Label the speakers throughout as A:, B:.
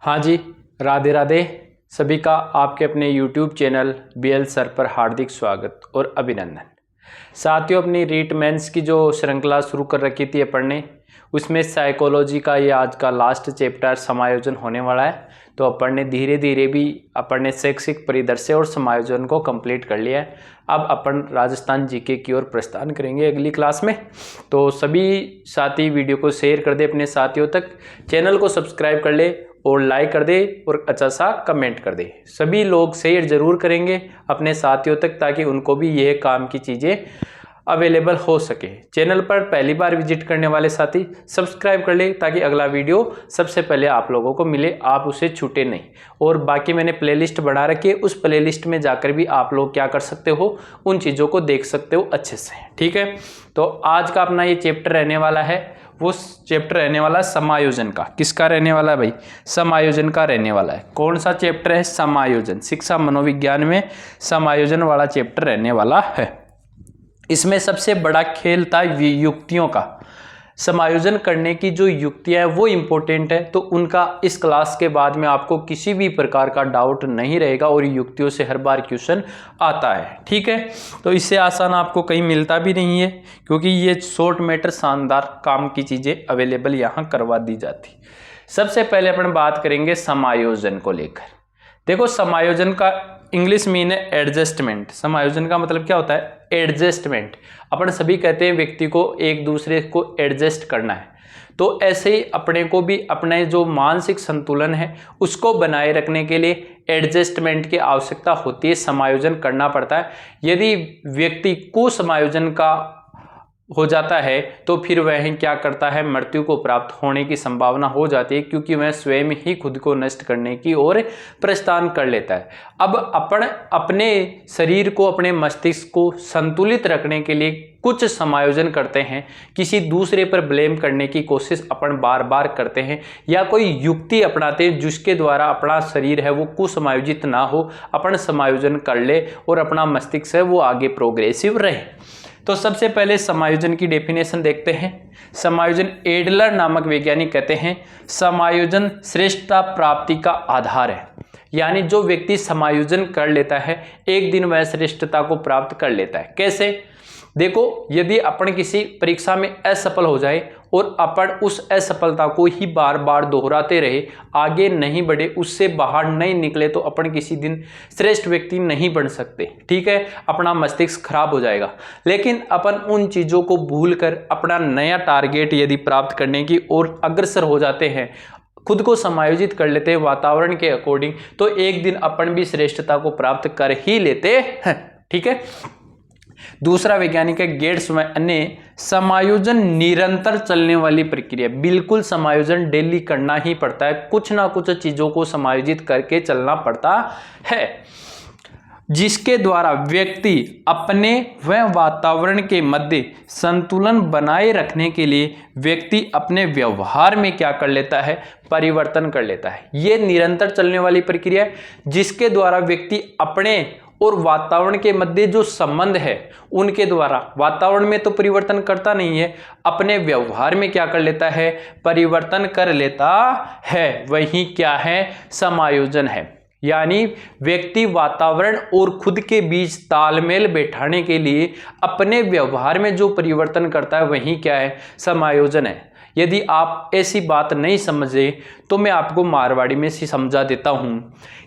A: हाँ जी, राधे राधे। सभी का आपके अपने YouTube चैनल BL सर पर हार्दिक स्वागत और अभिनंदन। साथियों, अपनी रीट मेंस की जो श्रृंखला शुरू कर रखी थी अपन ने, उसमें साइकोलॉजी का ये आज का लास्ट चैप्टर समायोजन होने वाला है। तो अपन ने धीरे धीरे भी अपन ने शैक्षिक परिदृश्य और समायोजन को कंप्लीट कर लिया है। अब अपन राजस्थान जीके की ओर प्रस्थान करेंगे अगली क्लास में। तो सभी साथी वीडियो को शेयर कर दे अपने साथियों तक, चैनल को सब्सक्राइब कर ले और लाइक कर दे और अच्छा सा कमेंट कर दे। सभी लोग शेयर जरूर करेंगे अपने साथियों तक ताकि उनको भी यह काम की चीज़ें अवेलेबल हो सके। चैनल पर पहली बार विजिट करने वाले साथी सब्सक्राइब कर ले ताकि अगला वीडियो सबसे पहले आप लोगों को मिले, आप उसे छूटे नहीं। और बाकी मैंने प्लेलिस्ट बना रखी है, उस प्लेलिस्ट में जाकर भी आप लोग क्या कर सकते हो, उन चीज़ों को देख सकते हो अच्छे से। ठीक है, तो आज का अपना ये चैप्टर रहने वाला है, वो चैप्टर रहने वाला समायोजन का। किसका रहने वाला है भाई? समायोजन का रहने वाला है। कौन सा चैप्टर है? समायोजन। शिक्षा मनोविज्ञान में समायोजन वाला चैप्टर रहने वाला है। इसमें सबसे बड़ा खेल था युक्तियों का। समायोजन करने की जो युक्तियां हैं वो इम्पोर्टेंट है, तो उनका इस क्लास के बाद में आपको किसी भी प्रकार का डाउट नहीं रहेगा और युक्तियों से हर बार क्वेश्चन आता है। ठीक है, तो इससे आसान आपको कहीं मिलता भी नहीं है, क्योंकि ये शॉर्ट मैटर शानदार काम की चीज़ें अवेलेबल यहाँ करवा दी जाती। सबसे पहले अपन बात करेंगे समायोजन को लेकर। देखो, समायोजन का इंग्लिश मीन है एडजस्टमेंट। समायोजन का मतलब क्या होता है? एडजस्टमेंट। अपन सभी कहते हैं व्यक्ति को एक दूसरे को एडजस्ट करना है, तो ऐसे ही अपने को भी अपने जो मानसिक संतुलन है उसको बनाए रखने के लिए एडजस्टमेंट की आवश्यकता होती है, समायोजन करना पड़ता है। यदि व्यक्ति को समायोजन का हो जाता है तो फिर वह क्या करता है, मृत्यु को प्राप्त होने की संभावना हो जाती है, क्योंकि वह स्वयं ही खुद को नष्ट करने की ओर प्रस्थान कर लेता है। अब अपन अपने शरीर को, अपने मस्तिष्क को संतुलित रखने के लिए कुछ समायोजन करते हैं, किसी दूसरे पर ब्लेम करने की कोशिश अपन बार बार करते हैं, या कोई युक्ति अपनाते हैं जिसके द्वारा अपना शरीर है वो कुसमायोजित ना हो, अपन समायोजन कर ले और अपना मस्तिष्क है वो आगे प्रोग्रेसिव रहे। तो सबसे पहले समायोजन की डेफिनेशन देखते हैं। समायोजन, एडलर नामक वैज्ञानिक कहते हैं, समायोजन श्रेष्ठता प्राप्ति का आधार है। यानी जो व्यक्ति समायोजन कर लेता है एक दिन वह श्रेष्ठता को प्राप्त कर लेता है। कैसे? देखो, यदि अपन किसी परीक्षा में असफल हो जाए और अपन उस असफलता को ही बार बार दोहराते रहे, आगे नहीं बढ़े, उससे बाहर नहीं निकले, तो अपन किसी दिन श्रेष्ठ व्यक्ति नहीं बन सकते। ठीक है, अपना मस्तिष्क खराब हो जाएगा। लेकिन अपन उन चीज़ों को भूलकर अपना नया टारगेट यदि प्राप्त करने की ओर अग्रसर हो जाते हैं, खुद को समायोजित कर लेते हैं वातावरण के अकॉर्डिंग, तो एक दिन अपन भी श्रेष्ठता को प्राप्त कर ही लेते हैं। ठीक है, दूसरा वैज्ञानिक है गेट्स ने, समायोजन निरंतर चलने वाली प्रक्रिया। बिल्कुल समायोजन डेली करना ही पड़ता है, कुछ ना कुछ चीजों को समायोजित करके चलना पड़ता है, जिसके द्वारा व्यक्ति अपने व वातावरण के मध्य संतुलन बनाए रखने के लिए व्यक्ति अपने व्यवहार में क्या कर लेता है, परिवर्तन कर लेता है। यह निरंतर चलने वाली प्रक्रिया है, जिसके द्वारा व्यक्ति अपने और वातावरण के मध्य जो संबंध है उनके द्वारा, वातावरण में तो परिवर्तन करता नहीं है, अपने व्यवहार में क्या कर लेता है, परिवर्तन कर लेता है। वही क्या है, समायोजन है। यानी व्यक्ति वातावरण और खुद के बीच तालमेल बैठाने के लिए अपने व्यवहार में जो परिवर्तन करता है वही क्या है, समायोजन है। यदि आप ऐसी बात नहीं समझे तो मैं आपको मारवाड़ी में समझा देता हूं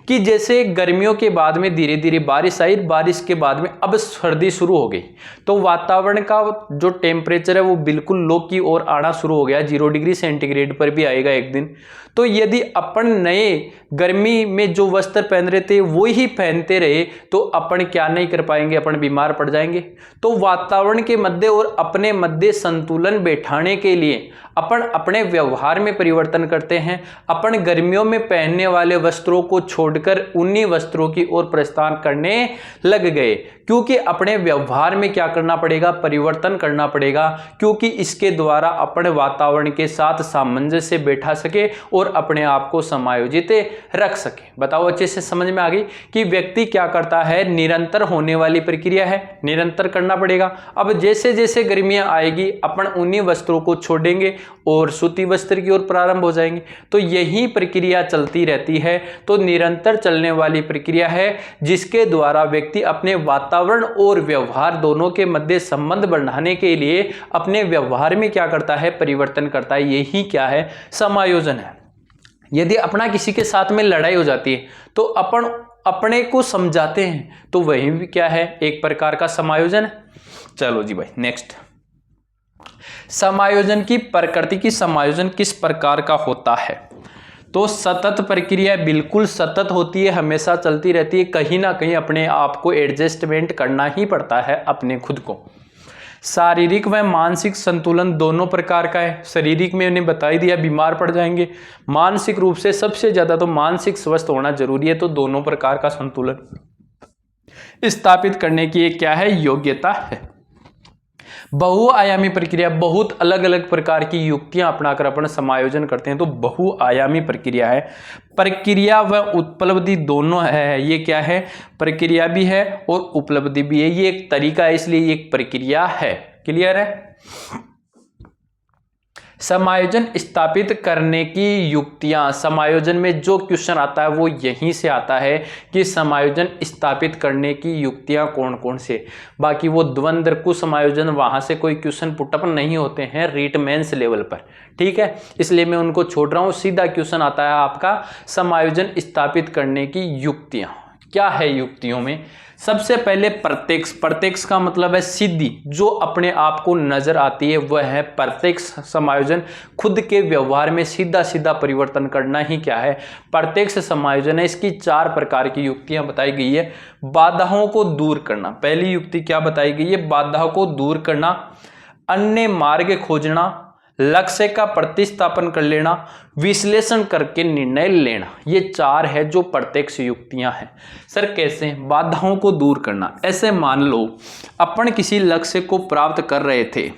A: कि जैसे गर्मियों के बाद में धीरे धीरे बारिश आई, बारिश के बाद में अब सर्दी शुरू हो गई, तो वातावरण का जो टेम्परेचर है वो बिल्कुल लो की ओर आना शुरू हो गया, 0 डिग्री सेंटीग्रेड पर भी आएगा एक दिन। तो यदि अपन नए गर्मी में जो वस्त्र पहन रहे थे वो ही पहनते रहे तो अपन क्या नहीं कर पाएंगे, अपन बीमार पड़ जाएंगे। तो वातावरण के मध्य और अपने मध्य संतुलन बैठाने के लिए अपन अपने व्यवहार में परिवर्तन करते हैं। अपन गर्मियों में पहनने वाले वस्त्रों को छोड़ छोड़कर उन्हीं वस्त्रों की ओर प्रस्थान करने लग गए, क्योंकि अपने व्यवहार में क्या करना पड़ेगा, परिवर्तन करना पड़ेगा, क्योंकि इसके द्वारा अपने वातावरण के साथ सामंजस्य बैठा सके और अपने आप को समायोजित रख सके। बताओ अच्छे से समझ में आ गई कि व्यक्ति क्या करता है, निरंतर होने वाली प्रक्रिया है, निरंतर करना पड़ेगा। अब जैसे जैसे गर्मियां आएगी अपन उन्हीं वस्त्रों को छोड़ेंगे और सूती वस्त्र की ओर प्रारंभ हो जाएंगे, तो यही प्रक्रिया चलती रहती है। तो निरंतर चलने वाली प्रक्रिया है जिसके द्वारा व्यक्ति अपने वातावरण और व्यवहार दोनों के मध्य संबंध बढ़ाने के लिए अपने व्यवहार में क्या करता है, परिवर्तन करता है। यही क्या है, समायोजन है। यदि अपना किसी के साथ में लड़ाई हो जाती है तो अपन अपने को समझाते हैं, तो वही भी क्या है, एक प्रकार का समायोजन है। चलो जी भाई नेक्स्ट, समायोजन की प्रकृति की समायोजन किस प्रकार का होता है। तो सतत प्रक्रिया बिल्कुल सतत होती है, हमेशा चलती रहती है, कहीं ना कहीं अपने आप को एडजस्टमेंट करना ही पड़ता है अपने खुद को। शारीरिक व मानसिक संतुलन दोनों प्रकार का है। शारीरिक में उन्हें बता ही दिया, बीमार पड़ जाएंगे। मानसिक रूप से सबसे ज्यादा तो मानसिक स्वस्थ होना जरूरी है, तो दोनों प्रकार का संतुलन स्थापित करने की एक क्या है, योग्यता है। बहुआयामी प्रक्रिया, बहुत अलग अलग प्रकार की युक्तियां अपनाकर अपन समायोजन करते हैं, तो बहुआयामी प्रक्रिया है। प्रक्रिया व उपलब्धि दोनों है, ये क्या है, प्रक्रिया भी है और उपलब्धि भी है। ये एक तरीका है, इसलिए एक प्रक्रिया है। क्लियर है। समायोजन स्थापित करने की युक्तियां, समायोजन में जो क्वेश्चन आता है वो यहीं से आता है कि समायोजन स्थापित करने की युक्तियां कौन कौन से। बाकी वो द्वंद्व कुछ समायोजन वहां से कोई क्वेश्चन पुटअप नहीं होते हैं रीट मेंस लेवल पर, ठीक है, इसलिए मैं उनको छोड़ रहा हूं। सीधा क्वेश्चन आता है आपका समायोजन स्थापित करने की युक्तियां। क्या है युक्तियों में, सबसे पहले प्रत्यक्ष। प्रत्यक्ष का मतलब है सिद्धि, जो अपने आप को नजर आती है वह है प्रत्यक्ष समायोजन। खुद के व्यवहार में सीधा सीधा परिवर्तन करना ही क्या है, प्रत्यक्ष समायोजन है। इसकी 4 प्रकार की युक्तियां बताई गई है। बाधाओं को दूर करना, पहली युक्ति क्या बताई गई है, बाधाओं को दूर करना, अन्य मार्ग खोजना, लक्ष्य का प्रतिस्थापन कर लेना, विश्लेषण करके निर्णय लेना। ये 4 है जो प्रत्यक्ष युक्तियां हैं। सर कैसे, बाधाओं को दूर करना, ऐसे मान लो अपन किसी लक्ष्य को प्राप्त कर रहे थे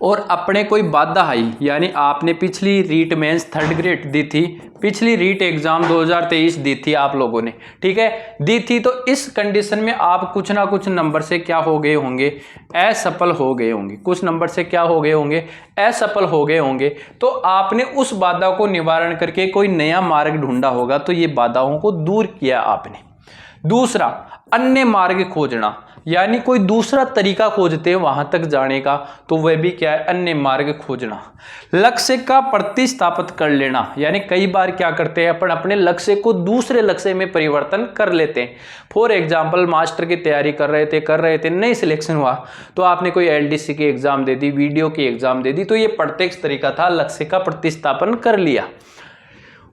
A: और अपने कोई बाधा आई, यानी आपने पिछली रीट मेंस 3rd ग्रेड दी थी, पिछली रीट एग्जाम 2023 दी थी आप लोगों ने, ठीक है, दी थी। तो इस कंडीशन में आप कुछ ना कुछ नंबर से क्या हो गए होंगे, असफल हो गए होंगे। कुछ नंबर से क्या हो गए होंगे, असफल हो गए होंगे। तो आपने उस बाधा को निवारण करके कोई नया मार्ग ढूंढा होगा, तो ये बाधाओं को दूर किया आपने। दूसरा, अन्य मार्ग खोजना, यानी कोई दूसरा तरीका खोजते हैं वहां तक जाने का, तो वह भी क्या है, अन्य मार्ग खोजना। लक्ष्य का प्रतिस्थापित कर लेना, यानी कई बार क्या करते हैं अपन अपने लक्ष्य को दूसरे लक्ष्य में परिवर्तन कर लेते हैं। फॉर एग्जाम्पल मास्टर की तैयारी कर रहे थे, नहीं सिलेक्शन हुआ तो आपने कोई LDC की एग्जाम दे दी, वीडियो की एग्जाम दे दी, तो ये प्रत्यक्ष तरीका था, लक्ष्य का प्रतिस्थापन कर लिया।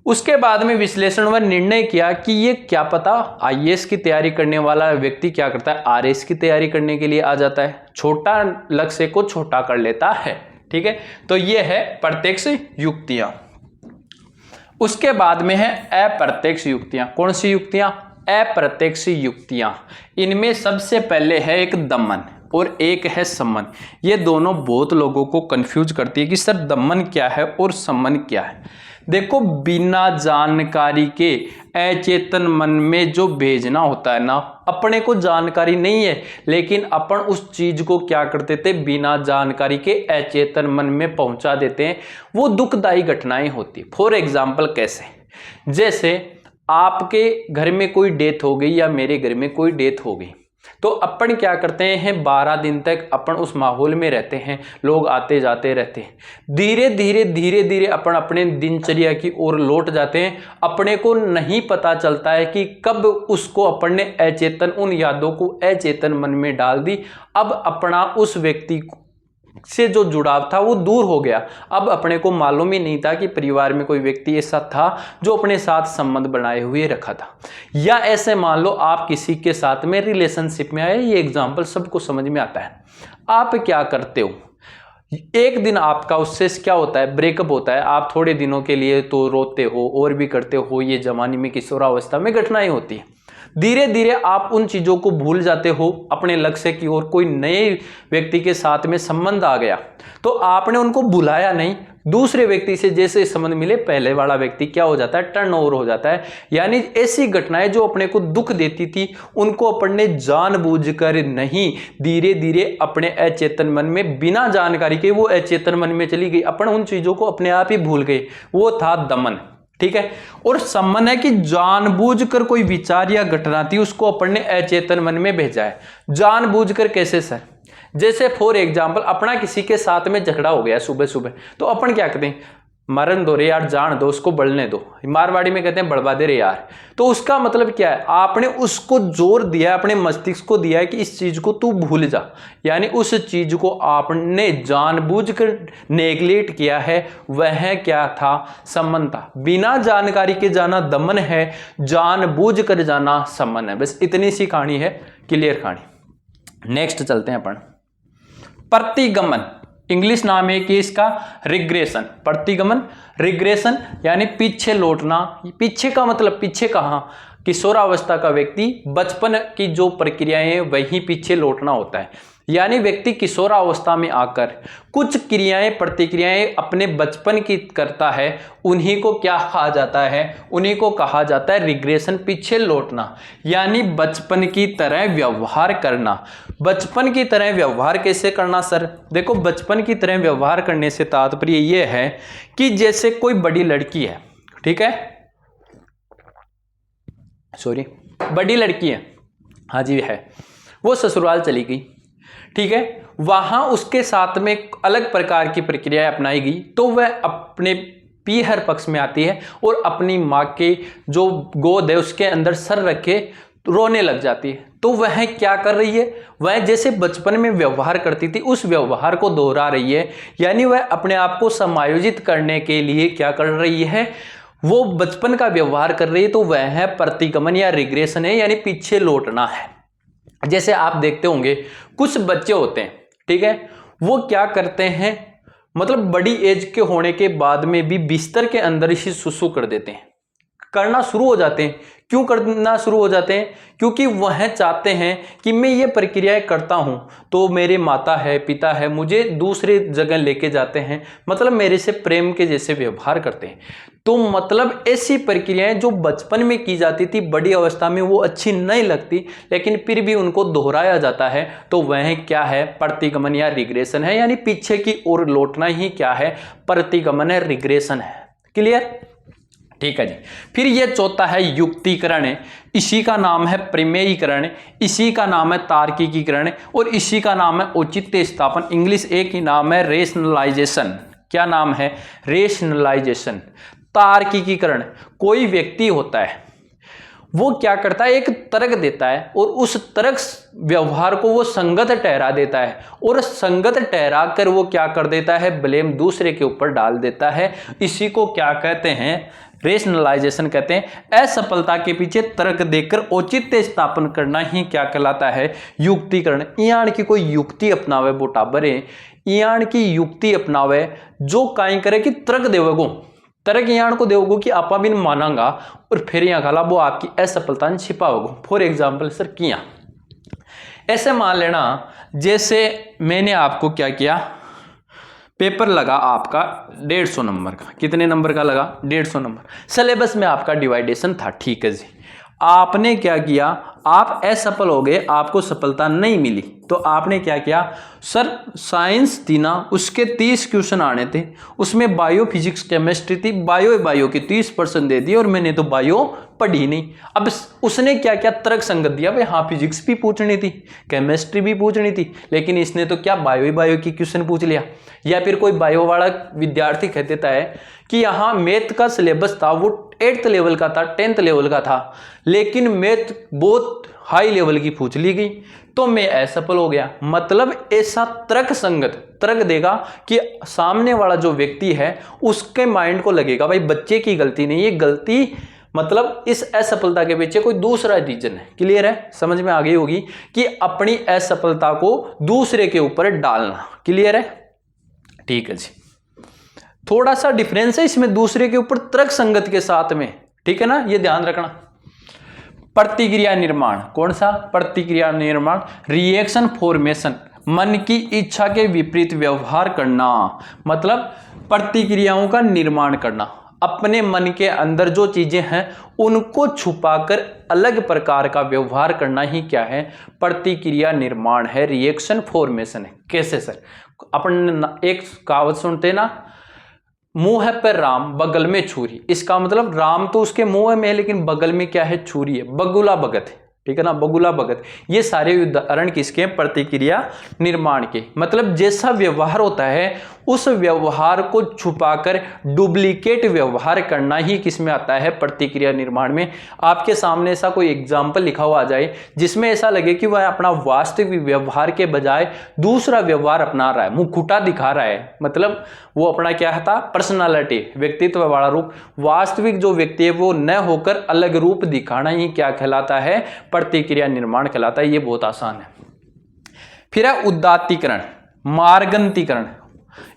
A: उसके बाद में विश्लेषण व निर्णय किया कि ये क्या पता IAS की तैयारी करने वाला व्यक्ति क्या करता है, RS की तैयारी करने के लिए आ जाता है, छोटा लक्ष्य को छोटा कर लेता है, ठीक है। तो ये है प्रत्यक्ष युक्तियां। उसके बाद में है अप्रत्यक्ष युक्तियां। कौन सी युक्तियां, अप्रत्यक्ष युक्तियां। इनमें सबसे पहले है एक दमन और एक है सम्मन। ये दोनों बहुत लोगों को कंफ्यूज करती है कि सर दमन क्या है और सम्मन क्या है। देखो, बिना जानकारी के अचेतन मन में जो भेजना होता है ना, अपने को जानकारी नहीं है लेकिन अपन उस चीज को क्या करते थे, बिना जानकारी के अचेतन मन में पहुंचा देते हैं, वो दुखदायी घटनाएं होती है। फॉर एग्जाम्पल कैसे, जैसे आपके घर में कोई डेथ हो गई या मेरे घर में कोई डेथ हो गई, तो अपन क्या करते हैं, 12 दिन तक अपन उस माहौल में रहते हैं, लोग आते जाते रहते हैं। धीरे धीरे अपन अपने दिनचर्या की ओर लौट जाते हैं। अपने को नहीं पता चलता है कि कब उसको अपन ने अचेतन, उन यादों को अचेतन मन में डाल दी। अब अपना उस व्यक्ति से जो जुड़ाव था वो दूर हो गया। अब अपने को मालूम ही नहीं था कि परिवार में कोई व्यक्ति ऐसा था जो अपने साथ संबंध बनाए हुए रखा था। या ऐसे मान लो आप किसी के साथ में रिलेशनशिप में आए, ये एग्जांपल सबको समझ में आता है। आप क्या करते हो, एक दिन आपका उससे क्या होता है, ब्रेकअप होता है, आप थोड़े दिनों के लिए तो रोते हो और भी करते हो, ये जवानी में किशोरावस्था में घटनाएं होती है। धीरे धीरे आप उन चीजों को भूल जाते हो, अपने लक्ष्य की ओर कोई नए व्यक्ति के साथ में संबंध आ गया तो आपने उनको बुलाया नहीं, दूसरे व्यक्ति से जैसे संबंध मिले पहले वाला व्यक्ति क्या हो जाता है, टर्न ओवर हो जाता है। यानी ऐसी घटनाएं जो अपने को दुख देती थी उनको अपने जानबूझकर नहीं, धीरे धीरे अपने अचेतन मन में बिना जानकारी के वो अचेतन मन में चली गई, अपन उन चीजों को अपने आप ही भूल गए। वो था दमन, ठीक है। और सम्मन है कि जानबूझकर कोई विचार या घटना थी उसको अपन ने अचेतन मन में भेजा है। जानबूझकर कैसे सर? जैसे फॉर एग्जाम्पल अपना किसी के साथ में झगड़ा हो गया सुबह सुबह, तो अपन क्या कहते हैं, मरन दो रे यार, जान दो उसको, बढ़ने दो, मारवाड़ी में कहते हैं बढ़वा दे रे यार। तो उसका मतलब क्या है, आपने उसको जोर दिया, अपने मस्तिष्क को दिया है कि इस चीज को तू भूल जा, यानी उस चीज को आपने जानबूझकर नेग्लेक्ट किया है। वह क्या था, सम्मन था। बिना जानकारी के जाना दमन है, जानबूझकर जाना सम्मन है। बस इतनी सी कहानी है, क्लियर कहानी। नेक्स्ट चलते हैं अपन, प्रतिगमन। इंग्लिश नाम है कि इसका रिग्रेशन। प्रतिगमन, रिग्रेशन यानी पीछे लौटना। पीछे का मतलब पीछे कहां, किशोरावस्था का व्यक्ति बचपन की जो प्रक्रियाएं हैं वहीं पीछे लौटना होता है। यानी व्यक्ति किशोरावस्था में आकर कुछ क्रियाएं प्रतिक्रियाएं अपने बचपन की करता है, उन्हीं को क्या कहा जाता है, उन्हीं को कहा जाता है रिग्रेशन, पीछे लौटना। यानी बचपन की तरह व्यवहार करना। बचपन की तरह व्यवहार कैसे करना सर? देखो, बचपन की तरह व्यवहार करने से तात्पर्य यह है कि जैसे कोई बड़ी लड़की है, ठीक है, सॉरी, बड़ी लड़की है, हाँ जी है, वो ससुराल चली गई, ठीक है, वहां उसके साथ में अलग प्रकार की प्रक्रिया अपनाई गई, तो वह अपने पीहर पक्ष में आती है और अपनी माँ के जो गोद है उसके अंदर सर रखे रोने लग जाती है। तो वह क्या कर रही है, वह जैसे बचपन में व्यवहार करती थी उस व्यवहार को दोहरा रही है। यानी वह अपने आप को समायोजित करने के लिए क्या कर रही है, वो बचपन का व्यवहार कर रही है। तो वह है प्रतिगमन या रिग्रेशन है, यानी पीछे लौटना है। जैसे आप देखते होंगे कुछ बच्चे होते हैं, ठीक है, वो क्या करते हैं, मतलब बड़ी एज के होने के बाद में भी बिस्तर के अंदर ही सुसु कर देते हैं, करना शुरू हो जाते हैं। क्यों करना शुरू हो जाते हैं? क्योंकि वह चाहते हैं कि मैं ये प्रक्रियाएं करता हूं तो मेरे माता है, पिता है, मुझे दूसरे जगह लेके जाते हैं, मतलब मेरे से प्रेम के जैसे व्यवहार करते हैं। तो मतलब ऐसी प्रक्रियाएं जो बचपन में की जाती थी, बड़ी अवस्था में वो अच्छी नहीं लगती, लेकिन फिर भी उनको दोहराया जाता है। तो वह क्या है, प्रतिगमन या रिग्रेशन है। यानी पीछे की ओर लौटना ही क्या है, प्रतिगमन है, रिग्रेशन है। क्लियर? ठीक है जी। फिर ये चौथा है युक्तिकरण, इसी का नाम है प्रमेयीकरण, इसी का नाम है तार्किकीकरण और इसी का नाम है औचित्य स्थापन। इंग्लिश एक ही नाम है रेशनलाइजेशन। क्या नाम है? रेशनलाइजेशन। तार्किकीकरण, कोई व्यक्ति होता है वो क्या करता है, एक तर्क देता है और उस तर्क व्यवहार को वो संगत ठहरा देता है और संगत ठहरा कर वो क्या कर देता है, ब्लेम दूसरे के ऊपर डाल देता है। इसी को क्या कहते हैं, रेशनलाइजेशन कहते हैं। असफलता के पीछे तर्क देकर औचित्य स्थापन करना ही क्या कहलाता है, युक्तिकरण। यानी कि कोई युक्ति अपनावे बोटाबरे, यानी कि युक्ति अपनावे जो काई करे कि तर्क देवगो, तर्क यान को देवगो कि आपा बिन मानांगा और फिर यहाँ खाला वो आपकी असफलता छिपाओगो। फॉर एग्जाम्पल सर किया ऐसे मान लेना, जैसे मैंने आपको क्या किया, पेपर लगा आपका 150 नंबर का, कितने नंबर का लगा, 150 नंबर। सिलेबस में आपका डिवाइडेशन था, ठीक है जी। आपने क्या किया, आप असफल हो गए, आपको सफलता नहीं मिली, तो आपने क्या किया, सर साइंस थी ना, उसके 30 क्वेश्चन आने थे, उसमें बायो फिजिक्स केमिस्ट्री थी, बायो की 30% दे दी और मैंने तो बायो पढ़ी नहीं। अब उसने क्या क्या तर्क संगत दिया, भाई हाँ फिजिक्स भी पूछनी थी, केमिस्ट्री भी पूछनी थी, लेकिन इसने तो क्या बायो की क्वेश्चन पूछ लिया। या फिर कोई बायो वाला विद्यार्थी कह देता है कि यहाँ मैथ का सिलेबस था वो 8th लेवल का था, 10th लेवल का था, लेकिन मैथ बहुत हाई लेवल की पूछ ली गई तो मैं असफल हो गया। मतलब ऐसा तर्क संगत तर्क देगा कि सामने वाला जो व्यक्ति है उसके माइंड को लगेगा भाई बच्चे की गलती नहीं, ये गलती मतलब इस असफलता के पीछे कोई दूसरा रीजन है। क्लियर है, समझ में आ गई होगी कि अपनी असफलता को दूसरे के ऊपर डालना। क्लियर है, ठीक है जी, थोड़ा सा डिफरेंस है इसमें दूसरे के ऊपर तर्क संगत के साथ में, ठीक है ना, ये ध्यान रखना। प्रतिक्रिया निर्माण, कौन सा? प्रतिक्रिया निर्माण, रिएक्शन फॉर्मेशन, मन की इच्छा के विपरीत व्यवहार करना, मतलब प्रतिक्रियाओं का निर्माण करना, अपने मन के अंदर जो चीजें हैं उनको छुपाकर अलग प्रकार का व्यवहार करना ही क्या है? प्रतिक्रिया निर्माण है, रिएक्शन फॉर्मेशन है। कैसे सर? अपन एक कहावत सुनते ना, मुंह है पर राम बगल में छुरी, इसका मतलब राम तो उसके मुंह में है लेकिन बगल में क्या है? छुरी है, बगुला भगत है, ठीक है ना, बगुला भगत। ये सारे उदाहरण किसके? प्रतिक्रिया निर्माण के। मतलब जैसा व्यवहार होता है उस व्यवहार को छुपाकर डुप्लीकेट व्यवहार करना ही किसमें आता है? प्रतिक्रिया निर्माण में। आपके सामने ऐसा कोई एग्जाम्पल लिखा हुआ आ जाए जिसमें ऐसा लगे कि वह अपना वास्तविक व्यवहार के बजाय दूसरा व्यवहार अपना रहा है, मुखुटा दिखा रहा है, मतलब वो अपना क्या था? पर्सनालिटी, व्यक्तित्व वाला रूप। वास्तविक जो व्यक्ति है वो न होकर अलग रूप दिखाना ही क्या कहलाता है? प्रतिक्रिया निर्माण कहलाता है। ये बहुत आसान है। फिर है उदात्तीकरण, मार्गंतीकरण,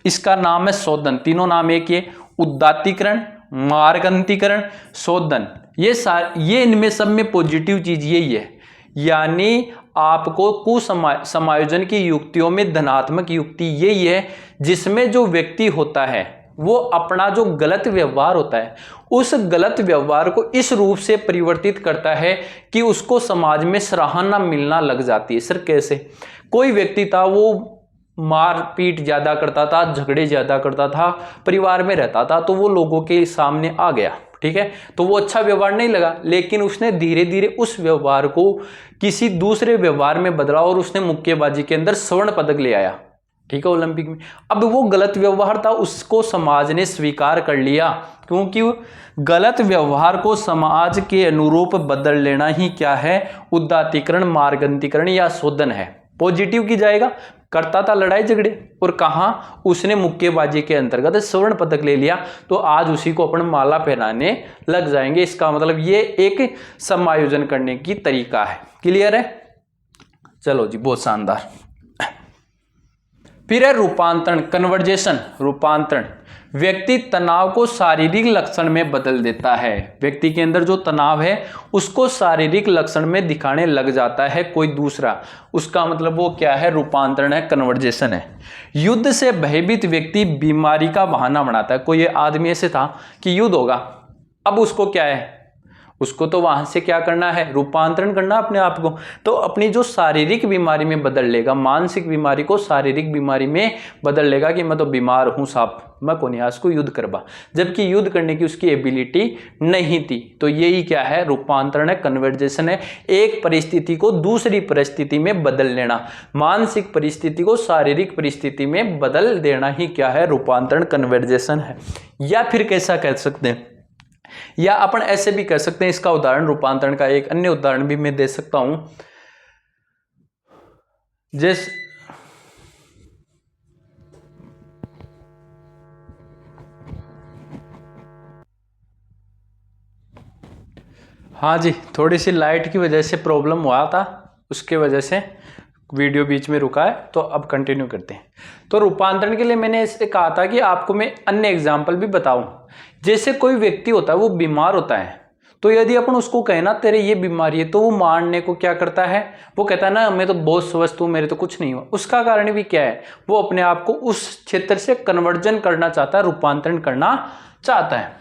A: इसका नाम है शोधन। तीनों नाम एक ही, उदात्तीकरण, मार्गंतीकरण, शोधन। ये इनमें सब में पॉजिटिव चीज यही है, यानी आपको कुसमायोजन की युक्तियों में धनात्मक युक्ति यही है जिसमें जो व्यक्ति होता है वो अपना जो गलत व्यवहार होता है उस गलत व्यवहार को इस रूप से परिवर्तित करता है कि उसको समाज में सराहना मिलना लग जाती है। सर कैसे? कोई व्यक्ति था वो मारपीट ज्यादा करता था, झगड़े ज्यादा करता था, परिवार में रहता था, तो वो लोगों के सामने आ गया, ठीक है, तो वो अच्छा व्यवहार नहीं लगा, लेकिन उसने धीरे धीरे उस व्यवहार को किसी दूसरे व्यवहार में बदला और उसने मुक्केबाजी के अंदर स्वर्ण पदक ले आया, ठीक है, ओलंपिक में। अब वो गलत व्यवहार था, उसको समाज ने स्वीकार कर लिया, क्योंकि गलत व्यवहार को समाज के अनुरूप बदल लेना ही क्या है? उदात्तीकरण, मार्गंतीकरण या शोधन है। पॉजिटिव की जाएगा, करता था लड़ाई झगड़े और कहां? उसने मुक्केबाजी के अंतर्गत स्वर्ण पदक ले लिया, तो आज उसी को अपन माला पहनाने लग जाएंगे। इसका मतलब ये एक समायोजन करने की तरीका है। क्लियर है? चलो जी, बहुत शानदार। फिर है रूपांतरण, कन्वर्जेशन, रूपांतरण। व्यक्ति तनाव को शारीरिक लक्षण में बदल देता है। व्यक्ति के अंदर जो तनाव है उसको शारीरिक लक्षण में दिखाने लग जाता है कोई दूसरा, उसका मतलब वो क्या है? रूपांतरण है, कन्वर्जेशन है। युद्ध से भयभीत व्यक्ति बीमारी का बहाना बनाता है। कोई आदमी ऐसे था कि युद्ध होगा, अब उसको क्या है? उसको तो वहां से क्या करना है? रूपांतरण करना अपने आप को, तो अपनी जो शारीरिक बीमारी में बदल लेगा, मानसिक बीमारी को शारीरिक बीमारी में बदल लेगा कि मैं तो बीमार हूं साहब, मैं कौन आज को युद्ध करवा, जबकि युद्ध करने की उसकी एबिलिटी नहीं थी। तो यही क्या है? रूपांतरण है, कन्वर्जेशन है। एक परिस्थिति को दूसरी परिस्थिति में बदल लेना, मानसिक परिस्थिति को शारीरिक परिस्थिति में बदल देना ही क्या है? रूपांतरण, कन्वर्जेशन है। या फिर कैसा कह सकते हैं, या अपन ऐसे भी कर सकते हैं, इसका उदाहरण रूपांतरण का एक अन्य उदाहरण भी मैं दे सकता हूं। जैसे हाँ जी, थोड़ी सी लाइट की वजह से प्रॉब्लम हुआ था, उसके वजह से वीडियो बीच में रुका है, तो अब कंटिन्यू करते हैं। तो रूपांतरण के लिए मैंने इससे कहा था कि आपको मैं अन्य एग्जाम्पल भी बताऊं। जैसे कोई व्यक्ति होता है वो बीमार होता है, तो यदि अपन उसको कहे ना तेरे ये बीमारी है, तो वो मानने को क्या करता है? वो कहता है ना मैं तो बहुत स्वस्थ हूं, मेरे तो कुछ नहीं हुआ। उसका कारण भी क्या है? वो अपने आप को उस क्षेत्र से कन्वर्जन करना चाहता है, रूपांतरण करना चाहता है।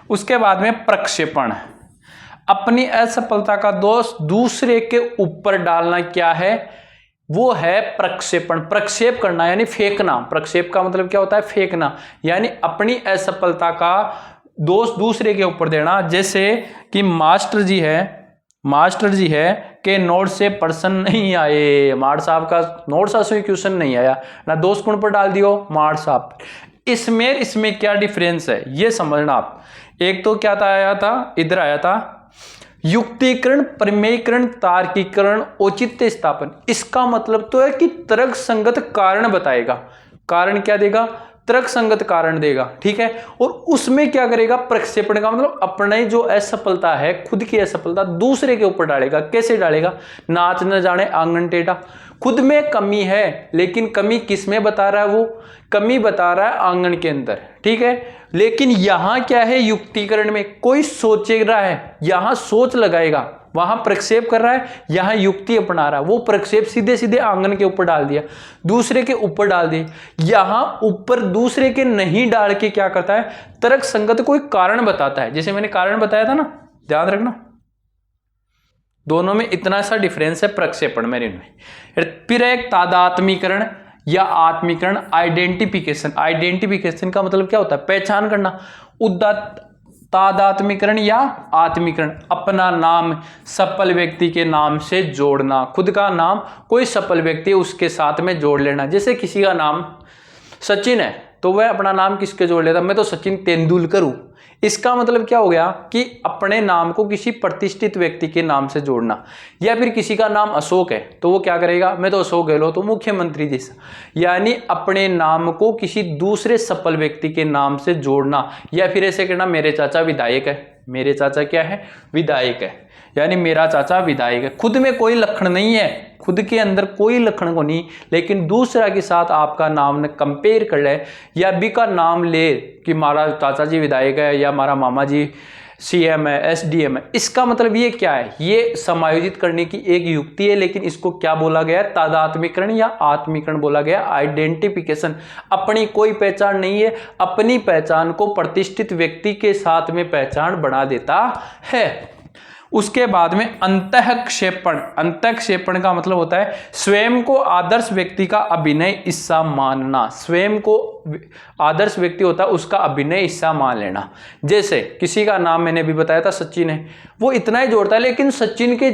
A: उसके बाद में प्रक्षेपण, अपनी असफलता का दोष दूसरे के ऊपर डालना क्या है? वो है प्रक्षेपण। प्रक्षेप करना यानी फेंकना। प्रक्षेप का मतलब क्या होता है? फेंकना, यानी अपनी असफलता का दोष दूसरे के ऊपर देना। जैसे कि मास्टर जी है कि नोट से प्रश्न नहीं आए, मार साहब का नोट से क्वेश्चन नहीं आया ना, दोष कौन पर डाल दियो? मार साहब। इसमें क्या डिफरेंस है ये समझना आप। एक तो क्या था, आया था, इधर आया था युक्तिकरण, प्रमेयकरण, तार्किकरण, औचित्य स्थापन। इसका मतलब तो है कि तर्क संगत कारण बताएगा। कारण क्या देगा? तर्क संगत कारण देगा, ठीक है। और उसमें क्या करेगा? प्रक्षेपण का मतलब अपने जो असफलता है, खुद की असफलता दूसरे के ऊपर डालेगा। कैसे डालेगा? नाच न जाने आंगन टेढ़ा। खुद में कमी है, लेकिन कमी किस में बता रहा है? वो कमी बता रहा है आंगन के अंदर, ठीक है। लेकिन यहां क्या है? युक्तिकरण में कोई सोच रहा है, यहां सोच लगाएगा, वहां प्रक्षेप कर रहा है, यहां युक्ति अपना रहा है। वो प्रक्षेप सीधे सीधे आंगन के ऊपर डाल दिया, दूसरे के ऊपर डाल दिया। यहां ऊपर दूसरे के नहीं डाल के क्या करता है? तर्क संगत कोई कारण बताता है। जैसे मैंने कारण बताया था ना, ध्यान रखना, दोनों में इतना सा डिफरेंस है प्रक्षेपण में, इनमें। फिर एक तादात्मीकरण या आत्मीकरण, आइडेंटिफिकेशन। आइडेंटिफिकेशन का मतलब क्या होता है? पहचान करना। तादात्मीकरण या आत्मीकरण, अपना नाम सफल व्यक्ति के नाम से जोड़ना। खुद का नाम कोई सफल व्यक्ति उसके साथ में जोड़ लेना। जैसे किसी का नाम सचिन है तो वह अपना नाम किसके जोड़ लेता? मैं तो सचिन तेंदुलकर हूं। इसका मतलब क्या हो गया कि अपने नाम को किसी प्रतिष्ठित व्यक्ति के नाम से जोड़ना। या फिर किसी का नाम अशोक है तो वो क्या करेगा? मैं तो अशोक गहलोत, तो मुख्यमंत्री जैसा। यानी अपने नाम को किसी दूसरे सफल व्यक्ति के नाम से जोड़ना। या फिर ऐसे कहना, मेरे चाचा विधायक है। मेरे चाचा क्या है? विधायक है, यानी मेरा चाचा विधायक है। खुद में कोई लक्षण नहीं है, खुद के अंदर कोई लक्षण को नहीं, लेकिन दूसरा के साथ आपका नाम ने कंपेयर कर ले या भी का नाम ले कि मारा चाचा जी विधायक है या मारा मामा जी सीएम है, एसडीएम है। इसका मतलब ये क्या है? ये समायोजित करने की एक युक्ति है, लेकिन इसको क्या बोला गया? तादात्मीकरण या आत्मीकरण बोला गया। आइडेंटिफिकेशन, अपनी कोई पहचान नहीं है, अपनी पहचान को प्रतिष्ठित व्यक्ति के साथ में पहचान बना देता है। उसके बाद में अंतःक्षेपण। अंतःक्षेपण का मतलब होता है स्वयं को आदर्श व्यक्ति का अभिनय हिस्सा मानना। स्वयं को आदर्श व्यक्ति होता है उसका अभिनय हिस्सा मान लेना। जैसे किसी का नाम मैंने भी बताया था सचिन है, वो इतना ही जोड़ता है लेकिन सचिन के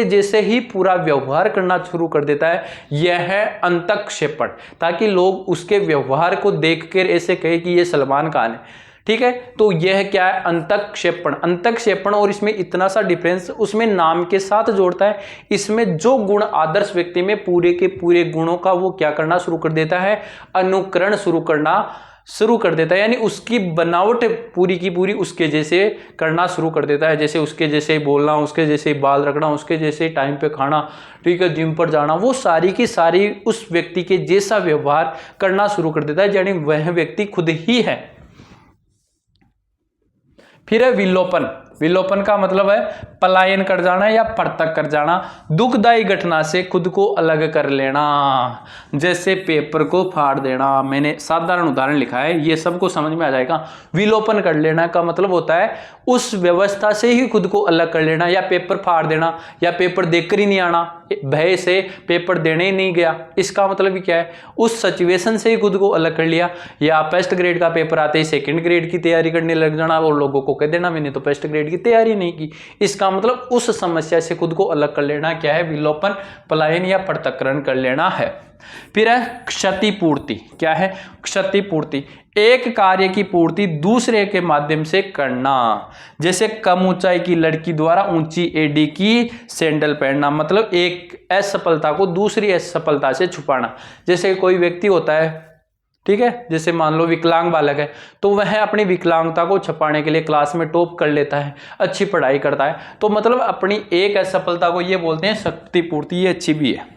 A: जैसे ही पूरा व्यवहार करना शुरू कर देता है। यह है अंतःक्षेपण, ताकि लोग उसके व्यवहार को देखकर ऐसे कहे कि ये सलमान खान है, ठीक है। तो यह क्या है? अंतःक्षेपण। अंतःक्षेपण और इसमें इतना सा डिफरेंस, उसमें नाम के साथ जोड़ता है, इसमें जो गुण आदर्श व्यक्ति में पूरे के पूरे गुणों का वो क्या करना शुरू कर देता है? अनुकरण शुरू कर देता है, यानी उसकी बनावट पूरी की पूरी उसके जैसे करना शुरू कर देता है। जैसे उसके जैसे ही बोलना, उसके जैसे ही बाल रखना, उसके जैसे ही टाइम पे खाना, ठीक है, जिम पर जाना, वो सारी की सारी उस व्यक्ति के जैसा व्यवहार करना शुरू कर देता है, यानी वह व्यक्ति खुद ही है। फिर है विलोपन। विलोपन का मतलब है पलायन कर जाना या पृथक कर जाना, दुखदायी घटना से खुद को अलग कर लेना। जैसे पेपर को फाड़ देना, मैंने साधारण उदाहरण लिखा है, ये सबको समझ में आ जाएगा। विलोपन कर लेना का मतलब होता है उस व्यवस्था से ही खुद को अलग कर लेना, या पेपर फाड़ देना, या पेपर देखकर ही नहीं आना, भय से पेपर देने ही नहीं गया। इसका मतलब भी क्या है? उस सिचुएशन से ही खुद को अलग कर लिया। या फर्स्ट ग्रेड का पेपर आते ही सेकंड ग्रेड की तैयारी करने लग जाना और लोगों को कह देना मैंने तो फर्स्ट ग्रेड की तैयारी नहीं की। इसका मतलब उस समस्या से खुद को अलग कर लेना क्या है? विलोपन, पलायन या पृथक्करण कर लेना है। फिर है क्षतिपूर्ति। क्या है? क्षतिपूर्ति, एक कार्य की पूर्ति दूसरे के माध्यम से करना। जैसे कम ऊंचाई की लड़की द्वारा ऊंची एडी की सैंडल पहनना, मतलब एक असफलता को दूसरी असफलता से छुपाना। जैसे कोई व्यक्ति होता है, ठीक है, जैसे मान लो विकलांग बालक है, तो वह अपनी विकलांगता को छुपाने के लिए क्लास में टॉप कर लेता है, अच्छी पढ़ाई करता है, तो मतलब अपनी एक असफलता को ये बोलते हैं क्षतिपूर्ति। ये अच्छी भी है।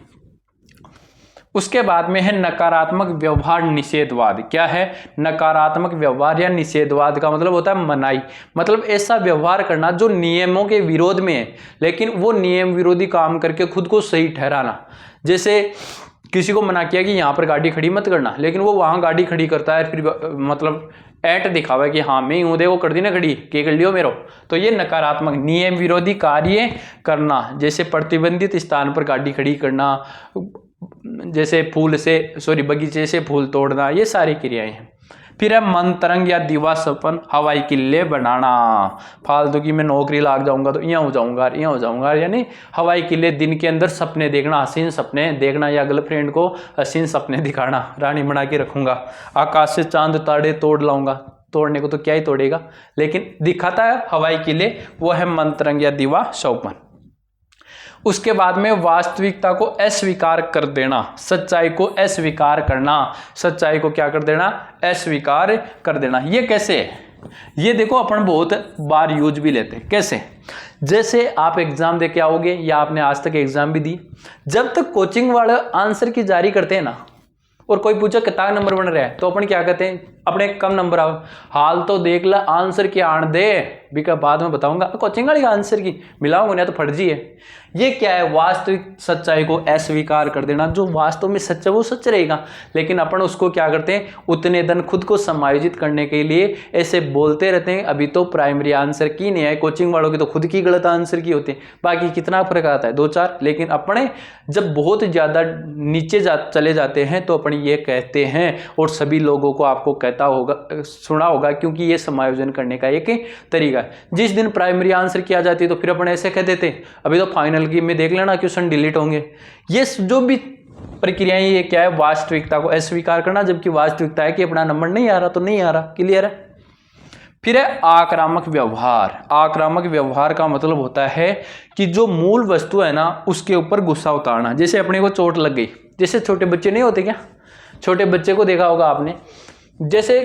A: उसके बाद में है नकारात्मक व्यवहार निषेधवाद। क्या है? नकारात्मक व्यवहार या निषेधवाद का मतलब होता है मनाही, मतलब ऐसा व्यवहार करना जो नियमों के विरोध में है, लेकिन वो नियम विरोधी काम करके खुद को सही ठहराना। जैसे किसी को मना किया कि यहाँ पर गाड़ी खड़ी मत करना, लेकिन वो वहां गाड़ी खड़ी करता है, फिर मतलब ऐट दिखावा है कि हाँ मैं हूं, देखो कर दी ना खड़ी, के कर लियो मेरो। तो ये नकारात्मक नियम विरोधी कार्य करना, जैसे प्रतिबंधित स्थान पर गाड़ी खड़ी करना, जैसे बगीचे से फूल तोड़ना, ये सारी क्रियाएं हैं। फिर है मन तरंग या दीवा सपन, हवाई किले बनाना। फालतू की मैं नौकरी लाग जाऊंगा तो यहाँ हो जाऊंगा, यानी हवाई किले, दिन के अंदर सपने देखना, हसीन सपने देखना, या गर्लफ्रेंड को हसीन सपने दिखाना, रानी बना के रखूंगा, आकाश से चांद तारे तोड़ लाऊंगा। तोड़ने को तो क्या ही तोड़ेगा, लेकिन दिखाता है हवाई किले, वो है मन तरंग या दीवा सौपन। उसके बाद में वास्तविकता को अस्वीकार कर देना, सच्चाई को अस्वीकार करना। सच्चाई को क्या कर देना? अस्वीकार कर देना। ये कैसे है? ये देखो अपन बहुत बार यूज भी लेते हैं। कैसे? जैसे आप एग्जाम दे के आओगे या आपने आज तक एग्जाम भी दी, जब तक कोचिंग वाले आंसर की जारी करते हैं ना और कोई पूछो कितना नंबर बन रहा है तो अपन क्या कहते हैं, अपने कम नंबर आओ, हाल तो देख ला आंसर की आण दे भी का बाद में बताऊंगा, कोचिंग वाली आंसर की मिलाऊंगा ना तो फर्जी है। ये क्या है? वास्तविक सच्चाई को अस्वीकार कर देना। जो वास्तव में सच है वो सच रहेगा, लेकिन अपन उसको क्या करते हैं, उतने दिन खुद को समायोजित करने के लिए ऐसे बोलते रहते हैं। अभी तो प्राइमरी आंसर की नहीं है, कोचिंग वालों की तो खुद की गलत आंसर की होती है, बाकी कितना फर्क आता है, 2-4। लेकिन अपने जब बहुत ज़्यादा नीचे चले जाते हैं तो अपन ये कहते हैं, और सभी लोगों को आपको कहता होगा, सुना होगा, क्योंकि ये समायोजन करने का एक तरीका है। जिस दिन प्राइमरी आंसर की आ जाती है तो फिर अपन ऐसे कह देते हैं अभी तो फाइनल की में देख लेना क्वेश्चन डिलीट होंगे। ये जो भी प्रक्रियाएं, ये क्या है? वास्तविकता को अस्वीकार करना, जबकि वास्तविकता है कि अपना नंबर नहीं आ रहा तो नहीं आ रहा। क्लियर है? फिर है आक्रामक व्यवहार। आक्रामक व्यवहार का मतलब होता है कि जो मूल वस्तु है ना उसके ऊपर गुस्सा उतारना। जैसे अपने को चोट लग गई, जैसे छोटे बच्चे नहीं होते क्या, छोटे बच्चे को देखा होगा आपने, जैसे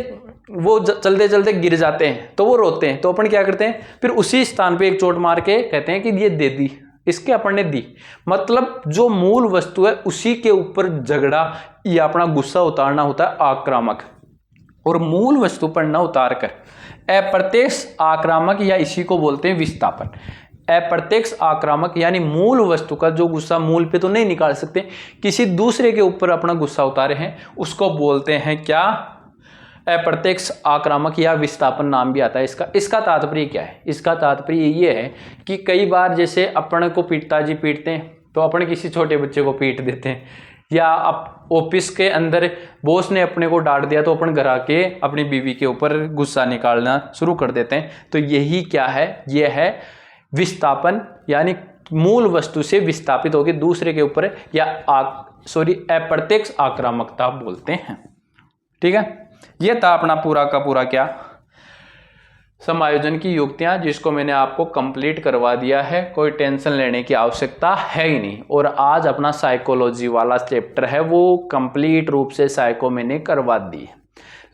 A: वो चलते चलते गिर जाते हैं तो वो रोते हैं, तो अपन क्या करते हैं, फिर उसी स्थान पे एक चोट मार के कहते हैं कि ये दे दी, इसके अपन ने दी। मतलब जो मूल वस्तु है उसी के ऊपर झगड़ा या अपना गुस्सा उतारना होता है आक्रामक। और मूल वस्तु पर न उतार कर अप्रत्यक्ष आक्रामक, या इसी को बोलते हैं विस्थापन। अप्रत्यक्ष आक्रामक यानी मूल वस्तु का जो गुस्सा मूल पे तो नहीं निकाल सकते, किसी दूसरे के ऊपर अपना गुस्सा उतारे हैं, उसको बोलते हैं क्या? अप्रत्यक्ष आक्रामक या विस्थापन नाम भी आता है इसका। इसका तात्पर्य क्या है? इसका तात्पर्य ये है कि कई बार जैसे अपन को पिताजी पीटते हैं तो अपन किसी छोटे बच्चे को पीट देते हैं, या आप ऑफिस के अंदर बॉस ने अपने को डांट दिया तो अपन घर आके अपनी बीवी के ऊपर गुस्सा निकालना शुरू कर देते हैं। तो यही क्या है? ये है विस्थापन, यानी मूल वस्तु से विस्थापित होकर दूसरे के ऊपर, या अप्रत्यक्ष आक्रामकता बोलते हैं। ठीक है, ये था अपना पूरा का पूरा क्या, समायोजन की युक्तियां, जिसको मैंने आपको कंप्लीट करवा दिया है। कोई टेंशन लेने की आवश्यकता है ही नहीं। और आज अपना साइकोलॉजी वाला चैप्टर है वो कंप्लीट रूप से साइको मैंने करवा दी है।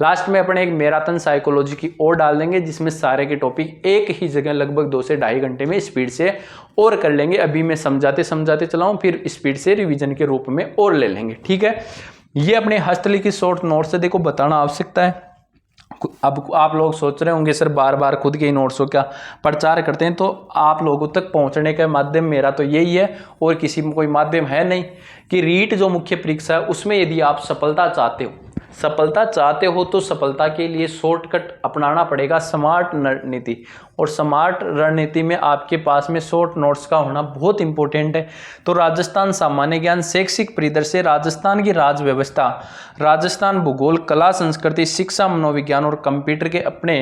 A: लास्ट में अपने एक मैराथन साइकोलॉजी की और डाल देंगे, जिसमें सारे के टॉपिक एक ही जगह लगभग 2 से ढाई घंटे में स्पीड से और कर लेंगे। अभी मैं समझाते समझाते चलाऊं, फिर स्पीड से रिवीजन के रूप में और ले लेंगे। ठीक है, ये अपने हस्तलिखित शॉर्ट नोट से देखो बताना आवश्यकता है। अब आप लोग सोच रहे होंगे सर बार बार खुद के ही नोट्सों का प्रचार करते हैं, तो आप लोगों तक पहुंचने का माध्यम मेरा तो यही है, और किसी में कोई माध्यम है नहीं, कि रीट जो मुख्य परीक्षा है उसमें यदि आप सफलता चाहते हो तो सफलता के लिए शॉर्टकट अपनाना पड़ेगा, स्मार्ट रणनीति। और स्मार्ट रणनीति में आपके पास में शॉर्ट नोट्स का होना बहुत इंपॉर्टेंट है। तो राजस्थान सामान्य ज्ञान, शैक्षिक परिदृश्य, राजस्थान की राज व्यवस्था, राजस्थान भूगोल, कला संस्कृति, शिक्षा, मनोविज्ञान और कंप्यूटर के अपने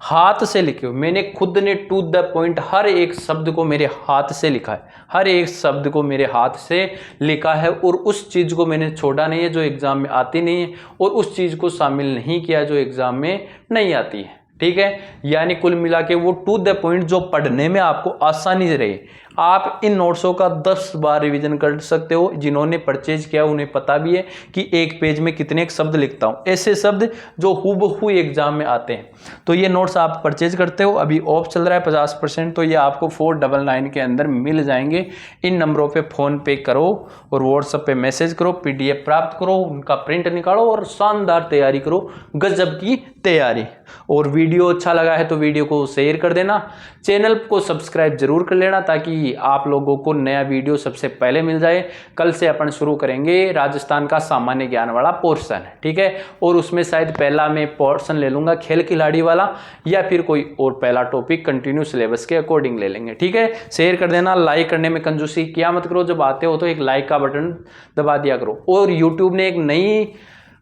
A: हाथ से लिखे हुए, मैंने खुद ने टू द पॉइंट हर एक शब्द को मेरे हाथ से लिखा है, हर एक शब्द को मेरे हाथ से लिखा है, और उस चीज़ को मैंने छोड़ा नहीं है जो एग्जाम में आती नहीं है, और उस चीज़ को शामिल नहीं किया जो एग्जाम में नहीं आती है। ठीक है, यानी कुल मिला के वो टू द पॉइंट जो पढ़ने में आपको आसानी से रहे। आप इन नोट्सों का 10 बार रिवीजन कर सकते हो। जिन्होंने परचेज किया उन्हें पता भी है कि एक पेज में कितने शब्द लिखता हूं, ऐसे शब्द जो हूबहू एग्जाम में आते हैं। तो ये नोट्स आप परचेज करते हो, अभी ऑफ चल रहा है 50%, तो ये आपको 499 के अंदर मिल जाएंगे। इन नंबरों पे फ़ोन पे करो और व्हाट्सएप पे मैसेज करो, PDF प्राप्त करो, उनका प्रिंट निकालो और शानदार तैयारी करो, गजब की तैयारी। और वीडियो अच्छा लगा है तो वीडियो को शेयर कर देना, चैनल को सब्सक्राइब जरूर कर लेना ताकि आप लोगों को नया वीडियो सबसे पहले मिल जाए। कल से अपन शुरू करेंगे राजस्थान का सामान्य ज्ञान वाला पोर्शन, ठीक है, और उसमें शायद पहला मैं पोर्शन ले लूंगा खेल खिलाड़ी वाला, या फिर कोई और पहला टॉपिक कंटिन्यू सिलेबस के अकॉर्डिंग ले लेंगे। ठीक है, शेयर कर देना, लाइक करने में कंजूसी किया मत करो, जब आते हो तो एक लाइक का बटन दबा दिया करो। और यूट्यूब ने एक नई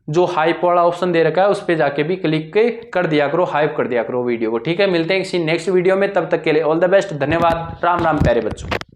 A: जो हाइप वाला ऑप्शन दे रखा है उस पर जाके भी क्लिक कर दिया करो, हाइप कर दिया करो वीडियो को। ठीक है, मिलते हैं किसी नेक्स्ट वीडियो में, तब तक के लिए ऑल द बेस्ट, धन्यवाद, राम राम प्यारे बच्चों।